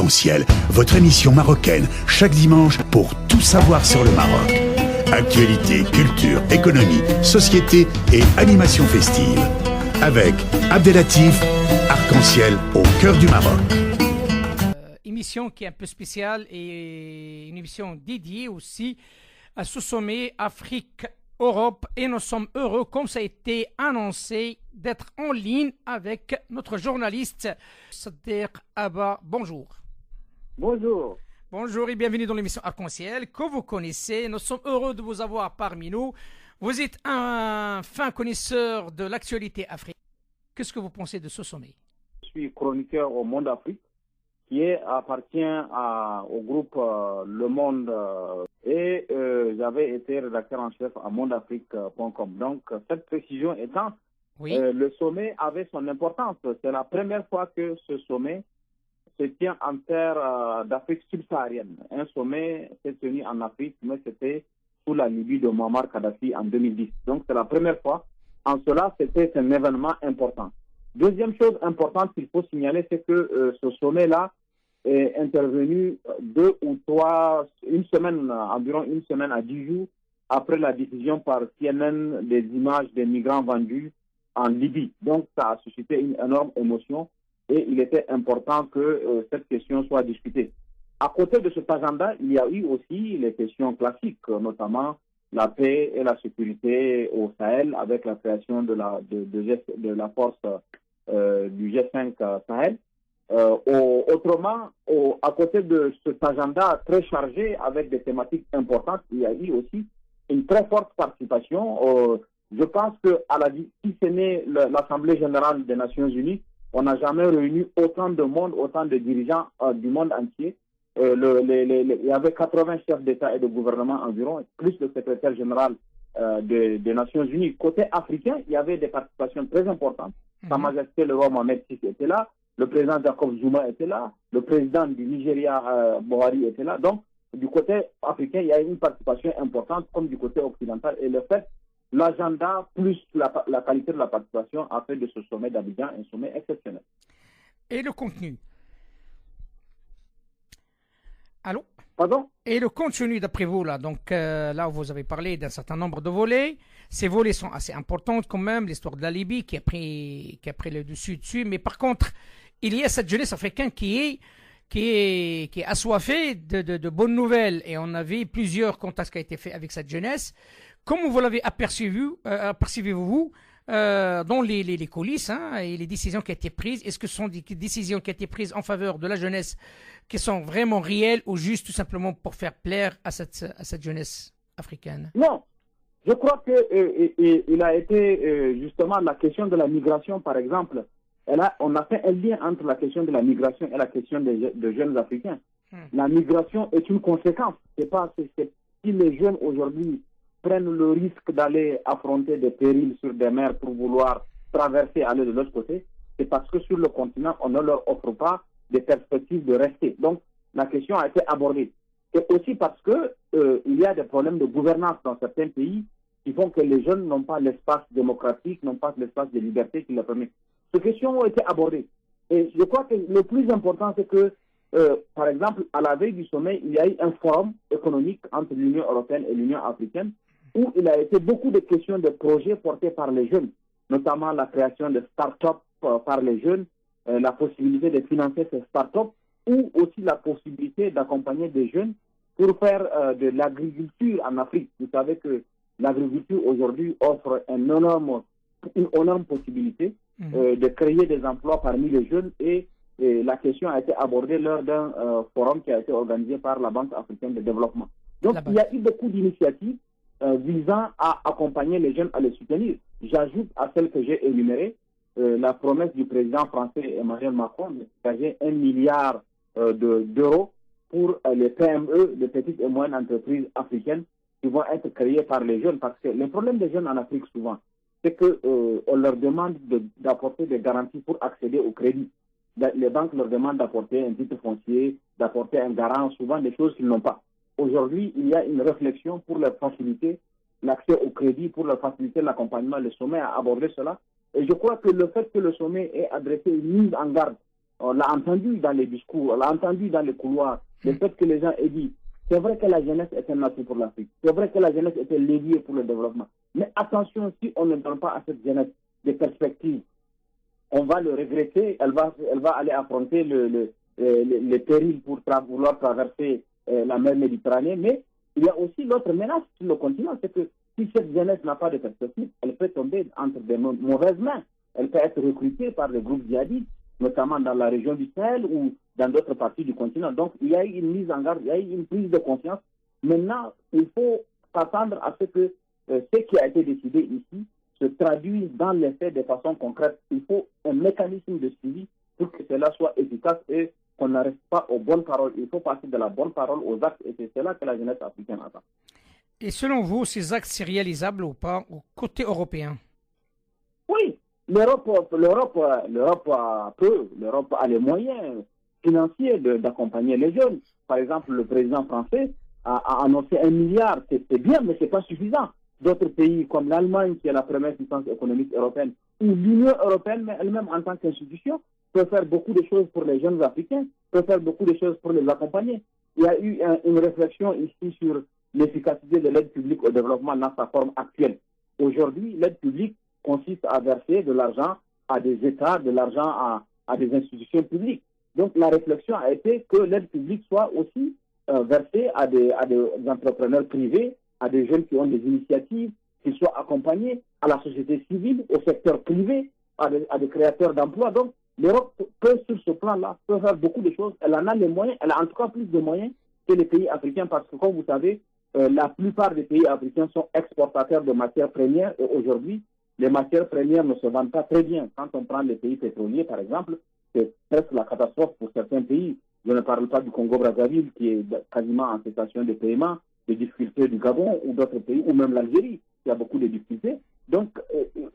Arc-en-Ciel, votre émission marocaine, chaque dimanche pour tout savoir sur le Maroc. Actualité, culture, économie, société et animation festive. Avec Abdelatif, Arc-en-Ciel au cœur du Maroc. Émission qui est un peu spéciale et une émission dédiée aussi à ce sommet Afrique-Europe. Et nous sommes heureux, comme ça a été annoncé, d'être en ligne avec notre journaliste Saddeq Abba. Bonjour. Bonjour. Bonjour et bienvenue dans l'émission Arc-en-Ciel que vous connaissez. Nous sommes heureux de vous avoir parmi nous. Vous êtes un fin connaisseur de l'actualité africaine. Qu'est-ce que vous pensez de ce sommet? Je suis chroniqueur au Monde Afrique, qui appartient au groupe Le Monde et j'avais été rédacteur en chef à mondeafrique.com. Donc, cette précision étant, oui. Le sommet avait son importance. C'est la première fois que ce sommet se tient en terre d'Afrique subsaharienne. Un sommet s'est tenu en Afrique, mais c'était sous la Libye de Muammar Kadhafi en 2010. Donc, c'est la première fois. En cela, c'était un événement important. Deuxième chose importante qu'il faut signaler, c'est que ce sommet-là est intervenu environ une semaine à 10 jours après la diffusion par CNN des images des migrants vendus en Libye. Donc, ça a suscité une énorme émotion et il était important que cette question soit discutée. À côté de cet agenda, il y a eu aussi les questions classiques, notamment la paix et la sécurité au Sahel avec la création de la force du G5 Sahel. À côté de cet agenda très chargé avec des thématiques importantes, il y a eu aussi une très forte participation. Je pense que si ce n'est l'Assemblée générale des Nations Unies, on n'a jamais réuni autant de monde, autant de dirigeants du monde entier. Il y avait 80 chefs d'État et de gouvernement environ, plus le secrétaire général des Nations Unies. Côté africain, il y avait des participations très importantes. Sa Majesté le roi Mohamed VI était là, le président Jacob Zuma était là, le président du Nigeria, Buhari, était là. Donc, du côté africain, il y a une participation importante, comme du côté occidental. Et le fait, l'agenda plus la qualité de la participation a fait de ce sommet d'Abidjan un sommet exceptionnel. Et le contenu? Allô? Pardon? Et le contenu d'après vous, là, donc là vous avez parlé d'un certain nombre de volets. Ces volets sont assez importants quand même, l'histoire de la Libye qui a pris le dessus. Mais par contre, il y a cette jeunesse africaine qui est assoiffée de bonnes nouvelles. Et on a vu plusieurs contacts qui ont été faits avec cette jeunesse. Comment vous l'avez apercevez-vous dans les coulisses et les décisions qui ont été prises? Est-ce que ce sont des décisions qui ont été prises en faveur de la jeunesse qui sont vraiment réelles ou juste tout simplement pour faire plaire à cette jeunesse africaine? Non, je crois qu'il a été justement la question de la migration, par exemple. On a fait un lien entre la question de la migration et la question des jeunes africains. La migration est une conséquence. Si les jeunes aujourd'hui prennent le risque d'aller affronter des périls sur des mers pour vouloir traverser, aller de l'autre côté, c'est parce que sur le continent, on ne leur offre pas des perspectives de rester. Donc, la question a été abordée. Et aussi parce que il y a des problèmes de gouvernance dans certains pays qui font que les jeunes n'ont pas l'espace démocratique, n'ont pas l'espace de liberté qui leur permet. Ces questions ont été abordées. Et je crois que le plus important, c'est que, par exemple, à la veille du sommet, il y a eu un forum économique entre l'Union européenne et l'Union africaine où il a été beaucoup de questions de projets portés par les jeunes, notamment la création de start-up par les jeunes, la possibilité de financer ces start-up ou aussi la possibilité d'accompagner des jeunes pour faire de l'agriculture en Afrique. Vous savez que l'agriculture aujourd'hui offre une énorme possibilité de créer des emplois parmi les jeunes et la question a été abordée lors d'un forum qui a été organisé par la Banque africaine de développement. Donc il y a eu beaucoup d'initiatives visant à accompagner les jeunes, à les soutenir. J'ajoute à celles que j'ai énumérées la promesse du président français Emmanuel Macron de dégager 1 milliard d'euros pour les PME, les petites et moyennes entreprises africaines qui vont être créées par les jeunes. Parce que le problème des jeunes en Afrique souvent, c'est qu'on leur demande d'apporter des garanties pour accéder au crédit. Les banques leur demandent d'apporter un titre foncier, d'apporter un garant, souvent des choses qu'ils n'ont pas. Aujourd'hui, il y a une réflexion pour leur faciliter l'accès au crédit, pour leur faciliter l'accompagnement. Le sommet a abordé cela. Et je crois que le fait que le sommet ait adressé une mise en garde On l'a entendu dans les discours, on l'a entendu dans les couloirs. Le fait que les gens aient dit, c'est vrai que la jeunesse est un atout pour l'Afrique. C'est vrai que la jeunesse est un levier pour le développement. Mais attention, si on ne donne pas à cette jeunesse des perspectives, on va le regretter, elle va aller affronter les périls pour vouloir traverser la mer Méditerranée. Mais il y a aussi l'autre menace sur le continent, c'est que si cette jeunesse n'a pas de perspective, elle peut tomber entre des mauvaises mains. Elle peut être recrutée par des groupes djihadistes, notamment dans la région du Sahel ou dans d'autres parties du continent. Donc, il y a eu une mise en garde, il y a eu une prise de conscience. Maintenant, il faut s'attendre à ce que ce qui a été décidé ici se traduise dans les faits de façon concrète. Il faut un mécanisme de suivi pour que cela soit efficace et qu'on n'arrête pas aux bonnes paroles. Il faut passer de la bonne parole aux actes et c'est cela que la jeunesse africaine attend. Et selon vous, ces actes, c'est réalisable ou pas au côté européen? Oui, l'Europe a les moyens financiers d'accompagner les jeunes. Par exemple, le président français a annoncé 1 milliard, c'est bien, mais ce n'est pas suffisant. D'autres pays comme l'Allemagne, qui est la première puissance économique européenne, ou l'Union européenne, mais elle-même en tant qu'institution, peut faire beaucoup de choses pour les jeunes Africains, peut faire beaucoup de choses pour les accompagner. Il y a eu une réflexion ici sur l'efficacité de l'aide publique au développement dans sa forme actuelle. Aujourd'hui, l'aide publique consiste à verser de l'argent à des États, de l'argent à des institutions publiques. Donc la réflexion a été que l'aide publique soit aussi versée à des entrepreneurs privés, à des jeunes qui ont des initiatives, qu'ils soient accompagnés à la société civile, au secteur privé, à des créateurs d'emplois. Donc l'Europe peut, sur ce plan-là, peut faire beaucoup de choses. Elle en a les moyens, elle a en tout cas plus de moyens que les pays africains parce que, comme vous savez, la plupart des pays africains sont exportateurs de matières premières et aujourd'hui, les matières premières ne se vendent pas très bien. Quand on prend les pays pétroliers, par exemple, c'est presque la catastrophe pour certains pays. Je ne parle pas du Congo-Brazzaville qui est quasiment en cessation de paiement, des difficultés du Gabon ou d'autres pays, ou même l'Algérie, qui a beaucoup de difficultés. Donc,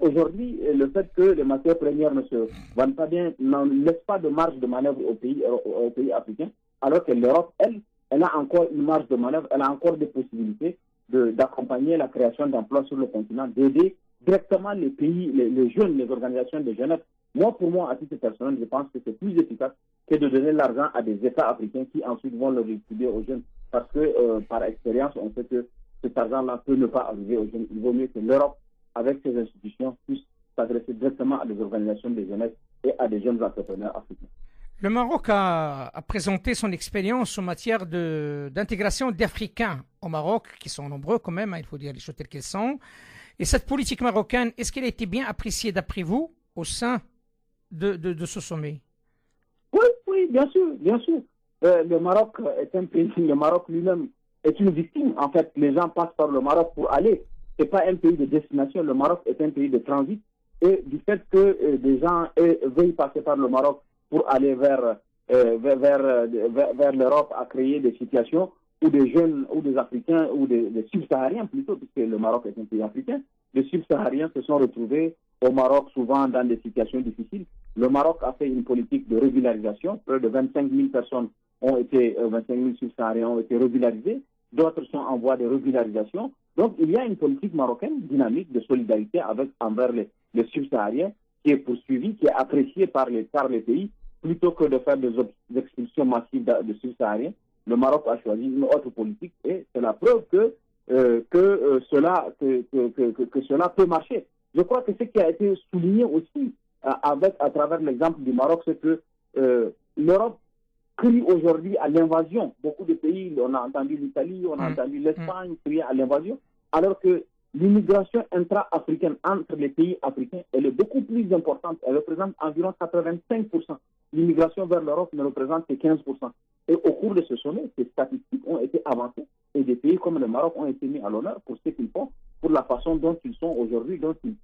aujourd'hui, le fait que les matières premières ne se vendent pas bien n'en laisse pas de marge de manœuvre aux pays africains, alors que l'Europe, elle a encore une marge de manœuvre, elle a encore des possibilités d'accompagner la création d'emplois sur le continent, d'aider directement les pays, les jeunes, les organisations de jeunesse. Pour moi, à titre personnel, je pense que c'est plus efficace que de donner l'argent à des États africains qui ensuite vont le distribuer aux jeunes. Parce que, par expérience, on sait que cet argent-là peut ne pas arriver aux jeunes. Il vaut mieux que l'Europe, avec ses institutions, puisse s'adresser directement à des organisations de jeunesse et à des jeunes entrepreneurs africains. Le Maroc a présenté son expérience en matière d'intégration d'Africains au Maroc, qui sont nombreux quand même, il faut dire les choses telles qu'elles sont. Et cette politique marocaine, est-ce qu'elle a été bien appréciée d'après vous au sein de ce sommet? Oui, bien sûr, bien sûr. Le Maroc est un pays, le Maroc lui-même est une victime. En fait, les gens passent par le Maroc pour aller. Ce n'est pas un pays de destination, le Maroc est un pays de transit. Et du fait que des gens veuillent passer par le Maroc pour aller vers l'Europe à créer des situations où des jeunes, ou des Africains, ou des subsahariens plutôt, puisque le Maroc est un pays africain, les subsahariens se sont retrouvés au Maroc souvent dans des situations difficiles. Le Maroc a fait une politique de régularisation. Près de 25 000 personnes 25 000 subsahariens ont été régularisés. D'autres sont en voie de régularisation. Donc, il y a une politique marocaine dynamique de solidarité envers les subsahariens qui est poursuivie, qui est appréciée par les pays, plutôt que de faire des expulsions massives de subsahariens. Le Maroc a choisi une autre politique et c'est la preuve que cela peut marcher. Je crois que ce qui a été souligné aussi à travers l'exemple du Maroc, c'est que l'Europe crie aujourd'hui à l'invasion. Beaucoup de pays, on a entendu l'Italie, on a entendu l'Espagne crier à l'invasion, alors que l'immigration intra-africaine entre les pays africains, elle est beaucoup plus importante. Elle représente environ 85%. L'immigration vers l'Europe ne représente que 15%. Et au cours de ce sommet, ces statistiques ont été avancées et des pays comme le Maroc ont été mis à l'honneur pour ce qu'ils font, pour la façon dont ils sont aujourd'hui, dont ils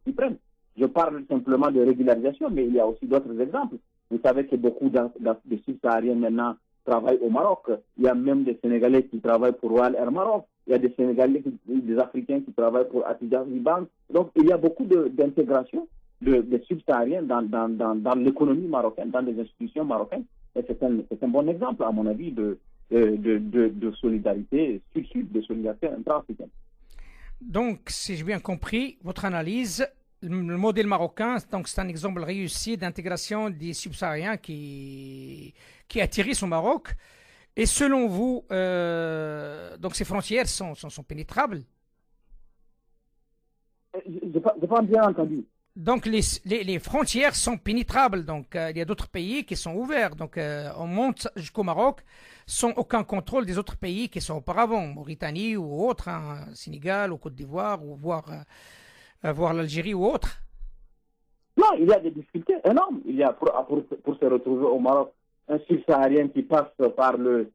s'y prennent. Je parle simplement de régularisation, mais il y a aussi d'autres exemples. Vous savez que beaucoup de subsahariens maintenant travaillent au Maroc. Il y a même des Sénégalais qui travaillent pour Royal Air Maroc. Il y a des Sénégalais, des Africains qui travaillent pour Attija Bank. Donc, il y a beaucoup d'intégration des subsahariens dans l'économie marocaine, dans les institutions marocaines. Et c'est un bon exemple, à mon avis, de solidarité sud-sud, de solidarité intra-africaine. Donc, si j'ai bien compris, votre analyse, le modèle marocain, donc c'est un exemple réussi d'intégration des subsahariens qui atterrissent au Maroc. Et selon vous, donc ces frontières sont pénétrables? Je n'ai pas bien entendu. Donc les frontières sont pénétrables. Donc il y a d'autres pays qui sont ouverts. Donc on monte jusqu'au Maroc sans aucun contrôle des autres pays qui sont auparavant, Mauritanie ou autres, hein, Sénégal ou Côte d'Ivoire ou voir l'Algérie ou autre. Non, il y a des difficultés énormes. Il y a pour se retrouver au Maroc un subsaharien qui passe par le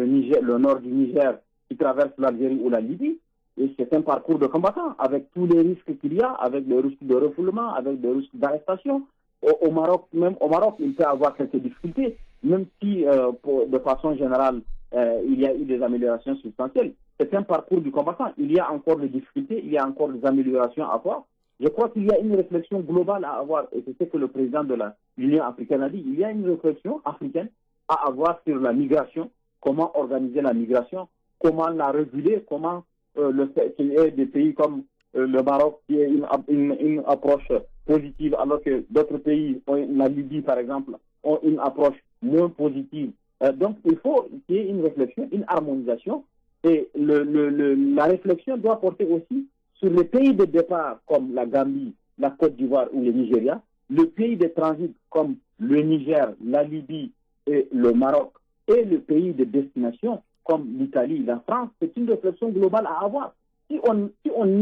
Niger, le nord du Niger, qui traverse l'Algérie ou la Libye. Et c'est un parcours de combattant, avec tous les risques qu'il y a, avec les risques de refoulement, avec des risques d'arrestation. Au Maroc, il peut y avoir quelques difficultés, même si, de façon générale, il y a eu des améliorations substantielles. C'est un parcours du combattant. Il y a encore des difficultés, il y a encore des améliorations à avoir. Je crois qu'il y a une réflexion globale à avoir, et c'est ce que le président de l'Union africaine a dit. Il y a une réflexion africaine à avoir sur la migration, comment organiser la migration, comment la réguler, comment le fait qu'il y ait des pays comme le Maroc qui ait une approche positive, alors que d'autres pays, la Libye par exemple, ont une approche moins positive. Donc il faut qu'il y ait une réflexion, une harmonisation, et la réflexion doit porter aussi sur les pays de départ comme la Gambie, la Côte d'Ivoire ou le Nigeria, le pays de transit comme le Niger, la Libye et le Maroc, et le pays de destination comme l'Italie, la France. C'est une réflexion globale à avoir. Si on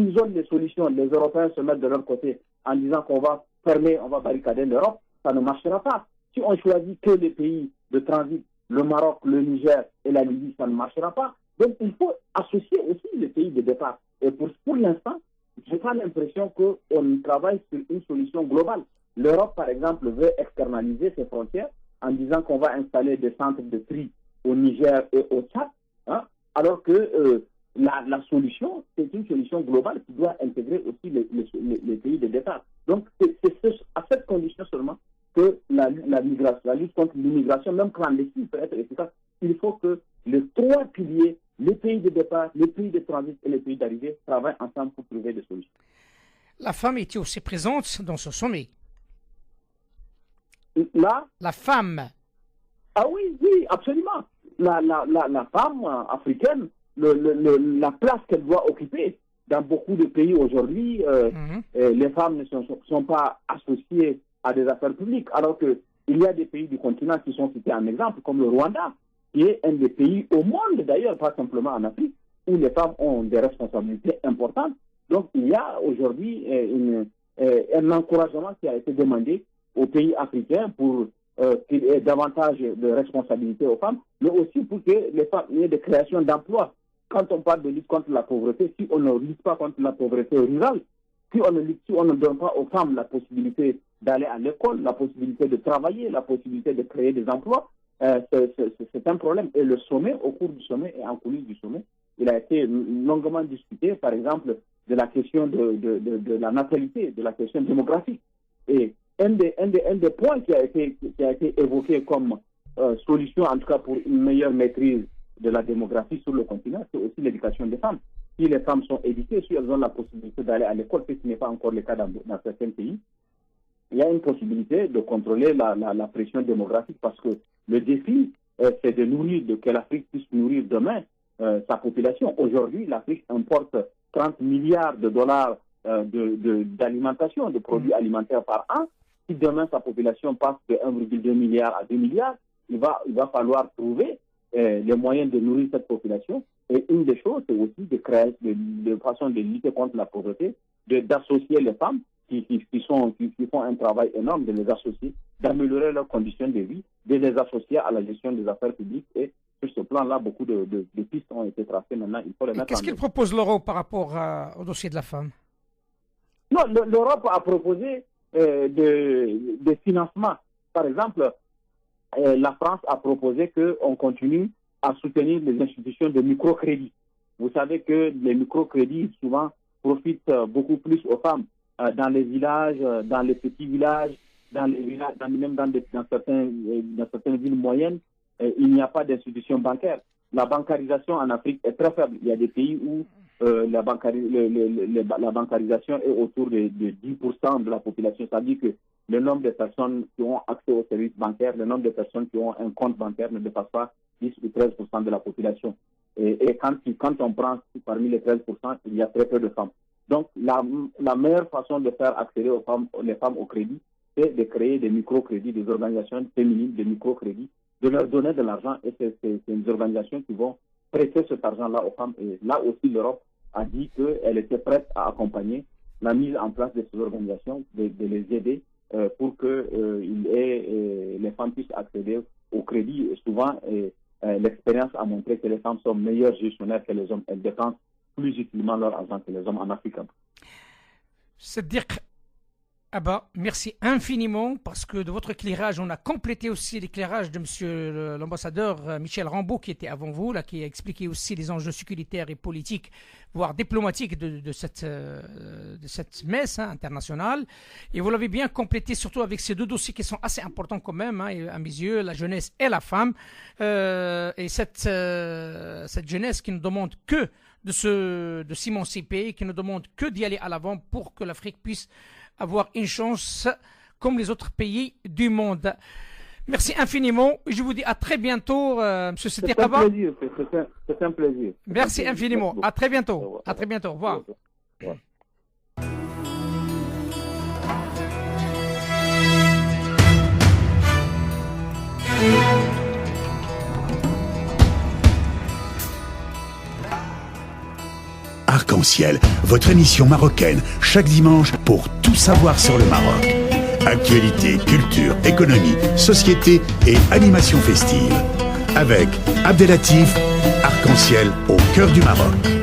isole les solutions, les Européens se mettent de leur côté en disant qu'on va fermer, on va barricader l'Europe, ça ne marchera pas. Si on choisit que les pays de transit, le Maroc, le Niger et la Libye, ça ne marchera pas. Donc il faut associer aussi les pays de départ. Et pour l'instant, je n'ai pas l'impression qu'on travaille sur une solution globale. L'Europe, par exemple, veut externaliser ses frontières en disant qu'on va installer des centres de tri au Niger et au Tchad, hein, alors que la solution, c'est une solution globale qui doit intégrer aussi les pays de départ. Donc, c'est à cette condition seulement que la lutte contre l'immigration, même clandestine, peut être efficace. Il faut que les trois piliers, les pays de départ, les pays de transit et les pays d'arrivée, travaillent ensemble pour trouver des solutions. La femme était aussi présente dans ce sommet. La femme. Ah oui, absolument. La femme africaine, la place qu'elle doit occuper dans beaucoup de pays aujourd'hui, les femmes ne sont pas associées à des affaires publiques, alors qu'il y a des pays du continent qui sont cités en exemple, comme le Rwanda, qui est un des pays au monde d'ailleurs, pas simplement en Afrique, où les femmes ont des responsabilités importantes. Donc il y a aujourd'hui un encouragement qui a été demandé aux pays africains pour qu'il y ait davantage de responsabilités aux femmes, mais aussi pour que les femmes aient des créations d'emplois. Quand on parle de lutte contre la pauvreté, si on ne lutte pas contre la pauvreté rurale, si on ne donne pas aux femmes la possibilité d'aller à l'école, la possibilité de travailler, la possibilité de créer des emplois, c'est un problème. Et le sommet, au cours du sommet et en coulisses du sommet, il a été longuement discuté, par exemple, de la question de la natalité, de la question démographique. Et un des points qui a été évoqué comme solution, en tout cas pour une meilleure maîtrise de la démographie sur le continent, c'est aussi l'éducation des femmes. Si les femmes sont éduquées, si elles ont la possibilité d'aller à l'école, ce qui n'est pas encore le cas dans certains pays, il y a une possibilité de contrôler la pression démographique, parce que le défi, c'est que l'Afrique puisse nourrir demain sa population. Aujourd'hui, l'Afrique importe 30 milliards de dollars d'alimentation, de produits alimentaires par an. Si demain sa population passe de 1,2 milliard à 2 milliards, il va falloir trouver les moyens de nourrir cette population. Et une des choses, c'est aussi de créer de façon de lutter contre la pauvreté, d'associer les femmes qui font un travail énorme, de les associer, d'améliorer leurs conditions de vie, de les associer à la gestion des affaires publiques. Et sur ce plan-là, beaucoup de pistes ont été tracées. Maintenant, il faut les mettre en œuvre. Qu'est-ce qu'il propose l'Europe par rapport au dossier de la femme? Non, l'Europe a proposé des financements. Par exemple, la France a proposé qu'on continue à soutenir les institutions de microcrédit. Vous savez que les microcrédits, souvent, profitent beaucoup plus aux femmes dans les villages, dans les petits villages, dans les villages, même dans certaines villes moyennes. Il n'y a pas d'institution bancaire. La bancarisation en Afrique est très faible. Il y a des pays où la bancarisation est autour de 10% de la population. C'est-à-dire que le nombre de personnes qui ont accès aux services bancaires, le nombre de personnes qui ont un compte bancaire ne dépasse pas 10 ou 13% de la population. Et quand on prend parmi les 13%, il y a très peu de femmes. Donc, la meilleure façon de faire accéder les femmes au crédit, c'est de créer des microcrédits, des organisations féminines de microcrédits, de leur donner de l'argent. Et c'est des organisations qui vont prêter cet argent-là aux femmes. Et là aussi, l'Europe a dit qu'elle était prête à accompagner la mise en place de ces organisations, de les aider pour que les femmes puissent accéder au crédit. Et souvent, l'expérience a montré que les femmes sont meilleures gestionnaires que les hommes. Elles dépensent plus utilement leur argent que les hommes en Afrique. C'est-à-dire merci infiniment parce que de votre éclairage, on a complété aussi l'éclairage de monsieur l'ambassadeur Michel Rambaud qui était avant vous, là, qui a expliqué aussi les enjeux sécuritaires et politiques, voire diplomatiques de cette messe internationale. Et vous l'avez bien complété, surtout avec ces deux dossiers qui sont assez importants quand même, à mes yeux, la jeunesse et la femme. Et cette jeunesse qui ne demande que de s'émanciper, qui ne demande que d'y aller à l'avant pour que l'Afrique puisse avoir une chance comme les autres pays du monde. Merci infiniment. Je vous dis à très bientôt, M. Siddiq-Kaba. C'est un plaisir. Merci infiniment. À très bientôt. À très bientôt. Au revoir. Arc-en-Ciel, votre émission marocaine, chaque dimanche pour tout savoir sur le Maroc. Actualité, culture, économie, société et animation festive. Avec Abdelatif, Arc-en-Ciel au cœur du Maroc.